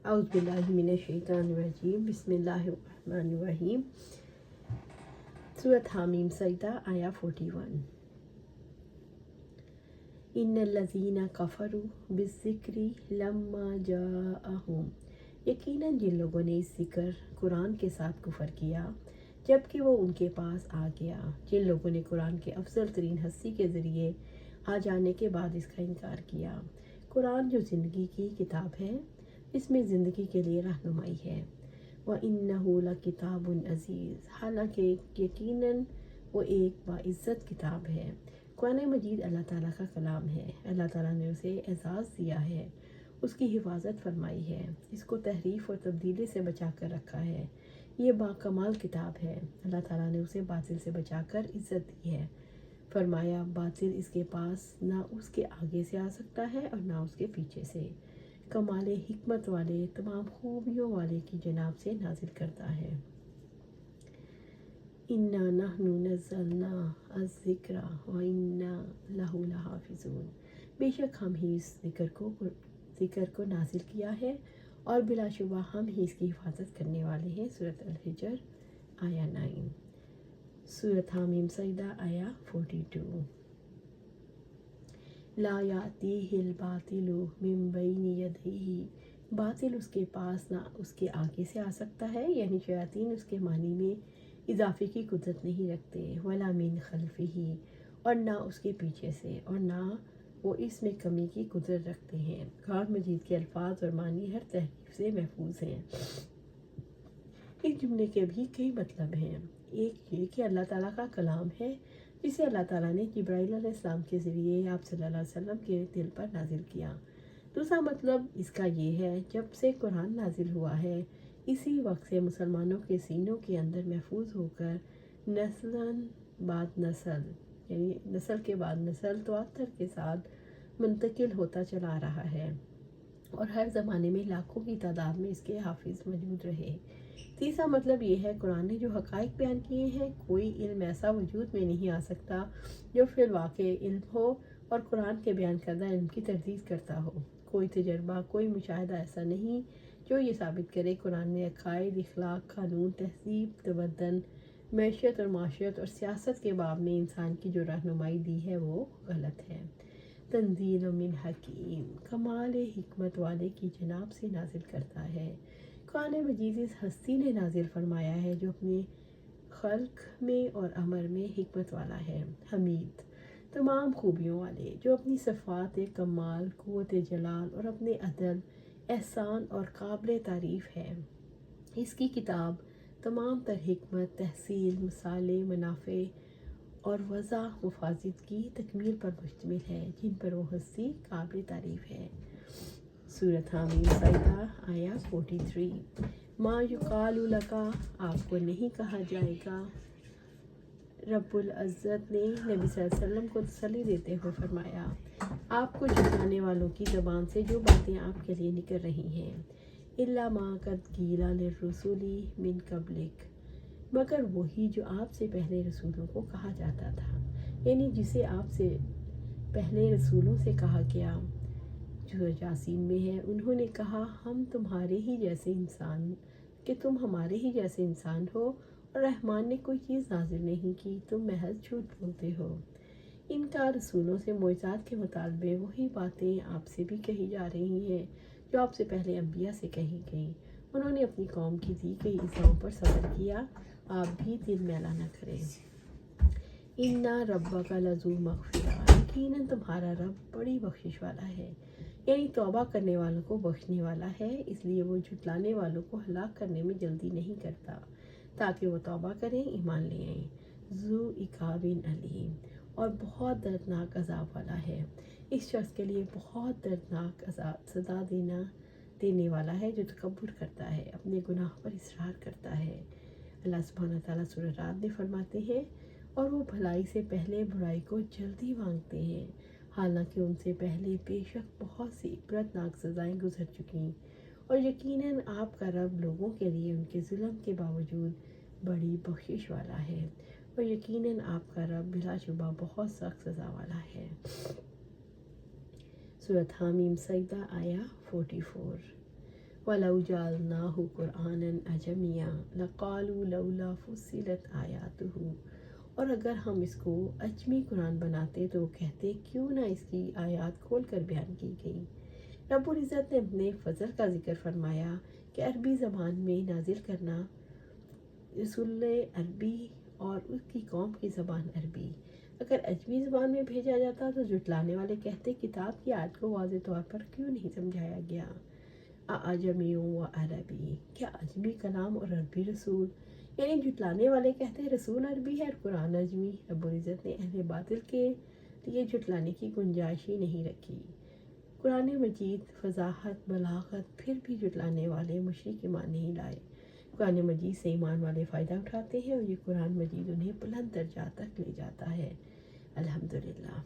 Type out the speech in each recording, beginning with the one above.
اعوذ باللہ من الشیطان الرجیم، بسم اللہ الرحمن الرحیم۔ سورۃ حامیم سجدہ آیا 41۔ ان الذین کفروا بالذکر لما جاءہم، یقیناً جن لوگوں نے اس ذکر قرآن کے ساتھ کفر کیا جب کہ وہ ان کے پاس آ گیا، جن لوگوں نے قرآن کے افضل ترین ہستی کے ذریعے آ جانے کے بعد اس کا انکار کیا۔ قرآن جو زندگی کی کتاب ہے، اس میں زندگی کے لیے رہنمائی ہے۔ وَإِنَّهُ لَكِتَابٌ عَزِيزٌ، حالانکہ یقیناً وہ ایک باعزت کتاب ہے۔ قرآن مجید اللہ تعالیٰ کا کلام ہے، اللہ تعالیٰ نے اسے اعزاز دیا ہے، اس کی حفاظت فرمائی ہے، اس کو تحریف اور تبدیلی سے بچا کر رکھا ہے۔ یہ باکمال کتاب ہے، اللہ تعالیٰ نے اسے باطل سے بچا کر عزت دی ہے۔ فرمایا باطل اس کے پاس نہ اس کے آگے سے آ سکتا ہے اور نہ اس کے پیچھے سے، کمال حکمت والے، تمام خوبیوں والے کی جناب سے نازل کرتا ہے۔ اِنَّا نَحْنُ نَزَّلْنَا الذِّکْرَ وَإِنَّا لَهُ لَحَافِظُونَ، بے شک ہم ہی اس ذکر کو نازل کیا ہے اور بلا شبہ ہم ہی اس کی حفاظت کرنے والے ہیں۔ سورۃ الحجر آیا 9۔ سورۃ حامیم سجدہ آیا 42۔ لا یأتیہ الباطل من بین یدیہ، باطل اس کے پاس نہ اس کے آگے سے آ سکتا ہے، یعنی شیاطین اس کے معنی میں اضافے کی قدرت نہیں رکھتے۔ ولا من خلفہ، اور نہ اس کے پیچھے سے، اور نہ وہ اس میں کمی کی قدرت رکھتے ہیں۔ قرآن مجید کے الفاظ اور معنی ہر تحریف سے محفوظ ہیں۔ اس جملے کے بھی کئی مطلب ہیں۔ ایک یہ کہ اللہ تعالیٰ کا کلام ہے جسے اللہ تعالیٰ نے جبرائیل علیہ السلام کے ذریعے آپ صلی اللہ علیہ وسلم کے دل پر نازل کیا۔ دوسرا مطلب اس کا یہ ہے، جب سے قرآن نازل ہوا ہے اسی وقت سے مسلمانوں کے سینوں کے اندر محفوظ ہو کر نسلاً بعد نسل، یعنی نسل کے بعد نسل تواتر کے ساتھ منتقل ہوتا چلا آ رہا ہے، اور ہر زمانے میں لاکھوں کی تعداد میں اس کے حافظ موجود رہے۔ تیسرا مطلب یہ ہے، قرآن نے جو حقائق بیان کیے ہیں، کوئی علم ایسا وجود میں نہیں آ سکتا جو فی الواقع علم ہو اور قرآن کے بیان کردہ علم کی تردید کرتا ہو۔ کوئی تجربہ، کوئی مشاہدہ ایسا نہیں جو یہ ثابت کرے قرآن نے عقائد، اخلاق، قانون، تہذیب، تمدن، معیشت اور معاشرت اور سیاست کے باب میں انسان کی جو رہنمائی دی ہے وہ غلط ہے۔ تنزیل من حکیم، کمال حکمت والے کی جناب سے نازل کرتا ہے۔ قرآن مجید اس ہستی نے نازل فرمایا ہے جو اپنے خلق میں اور امر میں حکمت والا ہے، حمید، تمام خوبیوں والے، جو اپنی صفات کمال، قوت جلال اور اپنے عدل، احسان اور قابل تعریف ہے۔ اس کی کتاب تمام تر حکمت، تحصیل، مصالح، منافع اور وضع مفاسد کی تکمیل پر مشتمل ہے، جن پر وہ ہستی قابل تعریف ہے۔ سورۃ حامیم سجدہ آیا 43۔ ما یقال لک، آپ کو نہیں کہا جائے گا۔ رب العزت نے نبی صلی اللہ علیہ وسلم کو تسلی دیتے ہوئے فرمایا، آپ کو جھٹلانے والوں کی زبان سے جو باتیں آپ کے لیے نکل رہی ہیں، الا ما قد قیل للرسل من قبلک، مگر وہی جو آپ سے پہلے رسولوں کو کہا جاتا تھا، یعنی جسے آپ سے پہلے رسولوں سے کہا گیا۔ جو یاسین میں ہے، انہوں نے کہا ہم تمہارے ہی جیسے انسان، کہ تم ہمارے ہی جیسے انسان ہو اور رحمان نے کوئی چیز نازل نہیں کی، تم محض جھوٹ بولتے ہو۔ ان کا رسولوں سے معجزات کے مطالبے وہی باتیں آپ سے بھی کہی جا رہی ہیں جو آپ سے پہلے انبیاء سے کہی گئیں۔ انہوں نے اپنی قوم کی دی گئی ایذاؤں پر صبر کیا، آپ بھی دل میلا نہ کریں۔ اِنَّ رَبَّكَ لَذُو مَغْفِرَۃٍ، یقیناً تمہارا رب بڑی بخشش والا ہے، یعنی توبہ کرنے والوں کو بخشنے والا ہے، اس لیے وہ جھٹلانے والوں کو ہلاک کرنے میں جلدی نہیں کرتا تاکہ وہ توبہ کریں، ایمان لے آئیں۔ ذو عقاب علیم، اور بہت دردناک عذاب والا ہے، اس شخص کے لیے بہت دردناک سزا دینے والا ہے جو تکبر کرتا ہے، اپنے گناہ پر اصرار کرتا ہے۔ اللہ سبحانہ تعالیٰ سورہ رعد میں فرماتے ہیں، اور وہ بھلائی سے پہلے برائی کو جلدی مانگتے ہیں، حالانکہ ان سے پہلے بے شک بہت سی عبرتناک سزائیں گزر چکیں، اور یقیناً آپ کا رب لوگوں کے لیے ان کے ظلم کے باوجود بڑی بخشش والا ہے، اور یقیناً آپ کا رب بلا شبہ بہت سخت سزا والا ہے۔ سورۃ حامیم سجدہ آیا 44۔ وَلَوْ جَعَلْنَاهُ قُرْآنًا أَعْجَمِيًّا لَقَالُوا لَوْلَا فُصِّلَتْ آيَاتُهُ، اور اگر ہم اس کو اجمی قرآن بناتے تو وہ کہتے کیوں نہ اس کی آیات کھول کر بیان کی گئی۔ رب العزت نے اپنے فضل کا ذکر فرمایا کہ عربی زبان میں نازل کرنا، رسول عربی اور اس کی قوم کی زبان عربی، اگر اجمی زبان میں بھیجا جاتا تو جھٹلانے والے کہتے کتاب کی آیت کو واضح طور پر کیوں نہیں سمجھایا گیا۔ اعجمی و عربی، کیا اجمی کلام اور عربی رسول، یعنی جھٹلانے والے کہتے ہیں رسول عربی ہے اور قرآن اجمی۔ رب العزت نے اہل باطل کے لیے جھٹلانے کی گنجائش ہی نہیں رکھی۔ قرآن مجید فصاحت، بلاغت، پھر بھی جھٹلانے والے مشرک ایمان نہیں لائے۔ قرآن مجید سے ایمان والے فائدہ اٹھاتے ہیں اور یہ قرآن مجید انہیں بلند درجات تک لے جاتا ہے۔ الحمدللہ۔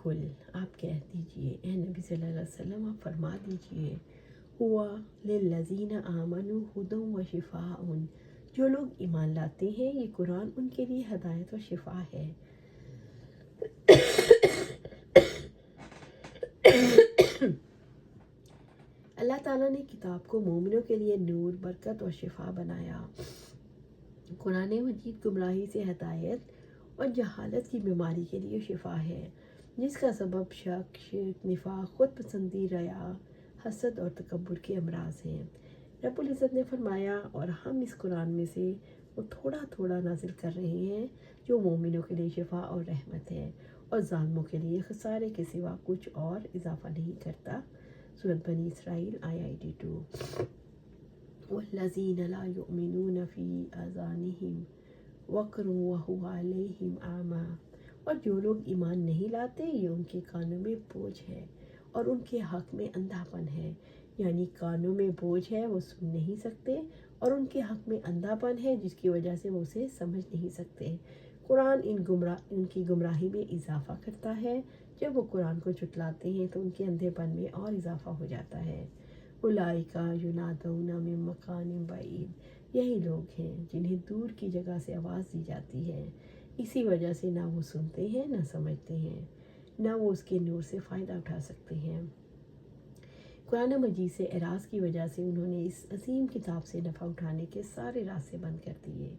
کل آپ کہہ دیجئے اے نبی صلی اللہ علیہ وسلم، آپ فرما دیجئے ہوا للذین آمنوا ھدی و شفاء، جو لوگ ایمان لاتے ہیں یہ قرآن ان کے لیے ہدایت و شفا ہے۔ اللہ تعالیٰ نے کتاب کو مومنوں کے لیے نور، برکت اور شفا بنایا۔ قرآن مجید گمراہی سے ہدایت اور جہالت کی بیماری کے لیے شفا ہے، جس کا سبب شک، شرک، نفاق، خود پسندی، ریا، حسد اور تکبر کے امراض ہیں۔ رب العزت نے فرمایا اور ہم اس قرآن میں سے وہ تھوڑا تھوڑا نازل کر رہے ہیں جو مومنوں کے لیے شفا اور رحمت ہے اور ظالموں کے لیے خسارے کے سوا کچھ اور اضافہ نہیں کرتا۔ سورۃ بنی اسرائیل آیہ 82۔ والذین لا یؤمنون فی آذانہم وقر وہو علیہم اعمی، اور جو لوگ ایمان نہیں لاتے یہ ان کے کانوں میں بوجھ ہے اور ان کے حق میں اندھا پن ہے، یعنی کانوں میں بوجھ ہے وہ سن نہیں سکتے اور ان کے حق میں اندھا پن ہے جس کی وجہ سے وہ اسے سمجھ نہیں سکتے۔ قرآن ان کی گمراہی میں اضافہ کرتا ہے، جب وہ قرآن کو جھٹلاتے ہیں تو ان کے اندھے پن میں اور اضافہ ہو جاتا ہے۔ اولئک ینادون من مکان بعید، یہی لوگ ہیں جنہیں دور کی جگہ سے آواز دی جاتی ہے، اسی وجہ سے نہ وہ سنتے ہیں نہ سمجھتے ہیں، نہ وہ اس کے نور سے فائدہ اٹھا سکتے ہیں۔ قرآن مجید سے اعراض کی وجہ سے انہوں نے اس عظیم کتاب سے نفع اٹھانے کے سارے راستے بند کر دیے۔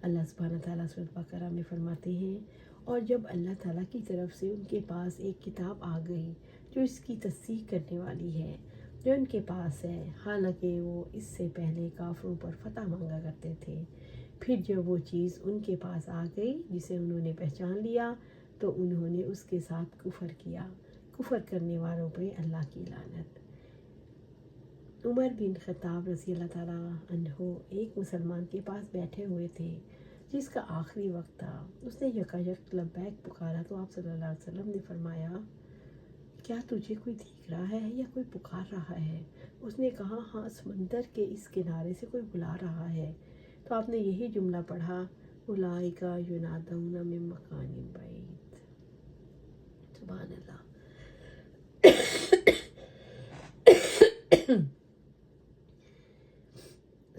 اللہ سبحانہ تعالیٰ سورۃ بقرہ میں فرماتے ہیں اور جب اللہ تعالیٰ کی طرف سے ان کے پاس ایک کتاب آ گئی جو اس کی تصدیق کرنے والی ہے جو ان کے پاس ہے، حالانکہ وہ اس سے پہلے کافروں پر فتح مانگا کرتے تھے، پھر جب وہ چیز ان کے پاس آ گئی جسے انہوں نے پہچان لیا تو انہوں نے اس کے ساتھ کفر کیا۔ کفر کرنے والوں پہ اللہ کی لعنت۔ عمر بن خطاب رضی اللہ تعالیٰ عنہ ایک مسلمان کے پاس بیٹھے ہوئے تھے جس کا آخری وقت تھا۔ اس نے یکایک لبیک پکارا تو آپ صلی اللہ علیہ وسلم نے فرمایا کیا تجھے کوئی دیکھ رہا ہے یا کوئی پکار رہا ہے؟ اس نے کہا ہاں، سمندر کے اس کنارے سے کوئی بلا رہا ہے۔ تو آپ نے یہی جملہ پڑھا اولئک ینادون من مکان بعید۔ سبحان اللہ۔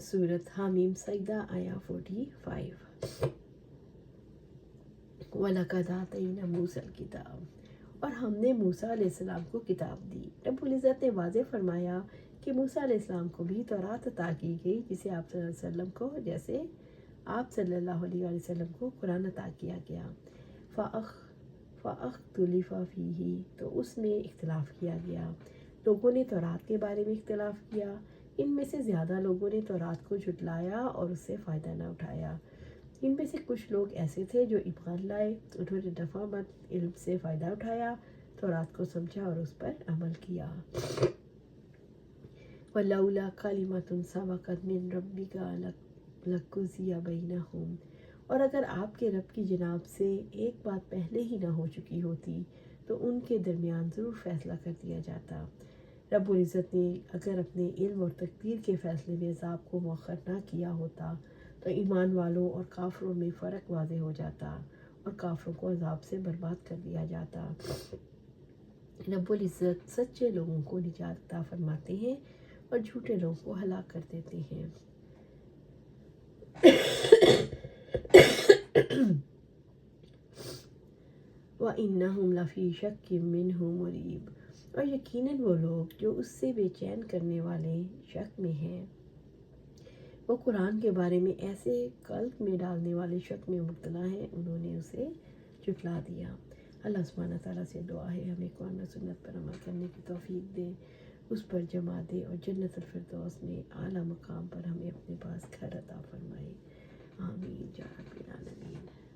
سورۃ حامیم سجدہ آیہ 45۔ وَلَقَدْ آتَيْنَا مُوسَى الْكِتَابَ، اور ہم نے موسیٰ علیہ السلام کو کتاب دی۔ رب العزت نے واضح فرمایا کہ موسیٰ علیہ السلام کو بھی تورات عطا کی گئی جسے آپ صلی اللہ علیہ وسلم کو جیسے آپ صلی اللہ علیہ وسلم کو قرآن عطا کیا گیا۔ فَاخْتُلِفَ فِيهِ، تو اس میں اختلاف کیا گیا۔ لوگوں نے تورات کے بارے میں اختلاف کیا، ان میں سے زیادہ لوگوں نے تورات کو جھٹلایا اور اس سے فائدہ نہ اٹھایا۔ ان میں سے کچھ لوگ ایسے تھے جو ایمان لائے، انہوں نے نفع مند علم سے فائدہ اٹھایا، تورات کو سمجھا اور اس پر عمل کیا۔ وَلَوْلَا كَلِمَةٌ سَبَقَتْ مِن رَبِّكَ لَقُضِيَ بَيْنَهُمْ، اور اگر آپ کے رب کی جناب سے ایک بات پہلے ہی نہ ہو چکی ہوتی تو ان کے درمیان ضرور فیصلہ کر دیا جاتا۔ رب العزت نے اگر اپنے علم اور تقدیر کے فیصلے میں عذاب کو مؤخر نہ کیا ہوتا تو ایمان والوں اور کافروں میں فرق واضح ہو جاتا اور کافروں کو عذاب سے برباد کر دیا جاتا۔ رب العزت سچے لوگوں کو نجات عطا فرماتے ہیں اور جھوٹے لوگوں کو ہلاک کر دیتے ہیں۔ وَإِنَّهُمْ لَفِي شَكٍّ مِّنْهُ مُرِيبٍ، اور یقیناً وہ لوگ جو اس سے بے چین کرنے والے شک میں ہیں، وہ قرآن کے بارے میں ایسے قلب میں ڈالنے والے شک میں مبتلا ہیں، انہوں نے اسے جھٹلا دیا۔ اللہ سبحانہ تعالیٰ سے دعا ہے ہمیں قرآن و سنت پر عمل کرنے کی توفیق دے، اس پر جمع دے، اور جنت الفردوس میں اعلیٰ مقام پر ہمیں اپنے پاس گھر عطا فرمائے۔ آمین یا رب العالمین۔